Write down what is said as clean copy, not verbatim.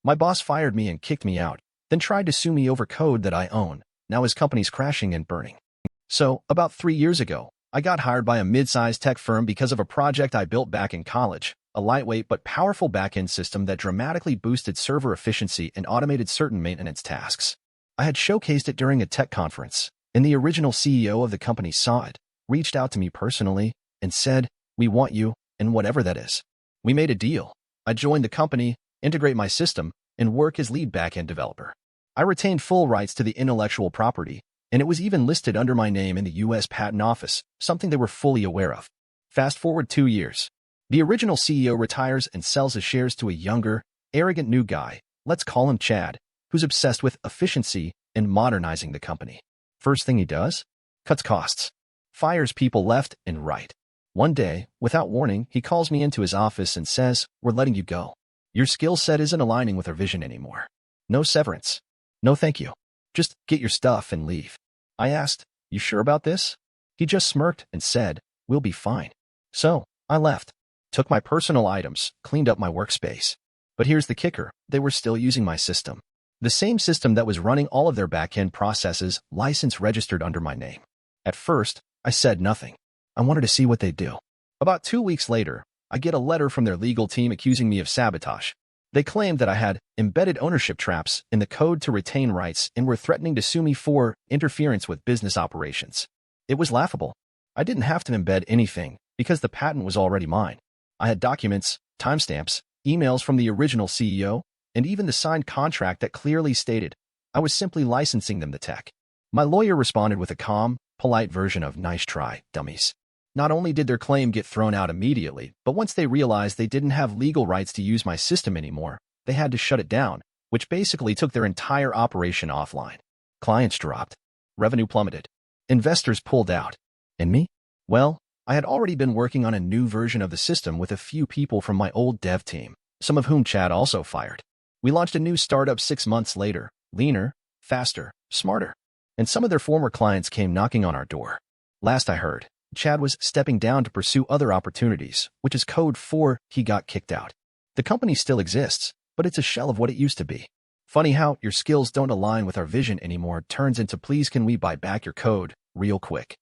My boss fired me and kicked me out, then tried to sue me over code that I own. Now his company's crashing and burning. So, about 3 years ago, I got hired by a mid-sized tech firm because of a project I built back in college, a lightweight but powerful backend system that dramatically boosted server efficiency and automated certain maintenance tasks. I had showcased it during a tech conference, and the original CEO of the company saw it, reached out to me personally, and said, "We want you, and whatever that is." We made a deal. I joined the company, integrate my system, and work as lead backend developer. I retained full rights to the intellectual property, and it was even listed under my name in the U.S. Patent Office, something they were fully aware of. Fast forward 2 years. The original CEO retires and sells his shares to a younger, arrogant new guy, let's call him Chad, who's obsessed with efficiency and modernizing the company. First thing he does? Cuts costs. Fires people left and right. One day, without warning, he calls me into his office and says, "We're letting you go. Your skill set isn't aligning with our vision anymore. No severance. No thank you. Just get your stuff and leave." I asked, "You sure about this?" He just smirked and said, "We'll be fine." So, I left. Took my personal items, cleaned up my workspace. But here's the kicker, they were still using my system. The same system that was running all of their back-end processes, license registered under my name. At first, I said nothing. I wanted to see what they'd do. About 2 weeks later, I get a letter from their legal team accusing me of sabotage. They claimed that I had embedded ownership traps in the code to retain rights and were threatening to sue me for interference with business operations. It was laughable. I didn't have to embed anything because the patent was already mine. I had documents, timestamps, emails from the original CEO, and even the signed contract that clearly stated I was simply licensing them the tech. My lawyer responded with a calm, polite version of "Nice try, dummies." Not only did their claim get thrown out immediately, but once they realized they didn't have legal rights to use my system anymore, they had to shut it down, which basically took their entire operation offline. Clients dropped. Revenue plummeted. Investors pulled out. And me? Well, I had already been working on a new version of the system with a few people from my old dev team, some of whom Chad also fired. We launched a new startup 6 months later, leaner, faster, smarter. And some of their former clients came knocking on our door. Last I heard, Chad was stepping down to pursue other opportunities, which is code for he got kicked out. The company still exists, but it's a shell of what it used to be. Funny how your skills don't align with our vision anymore turns into "please can we buy back your code real quick."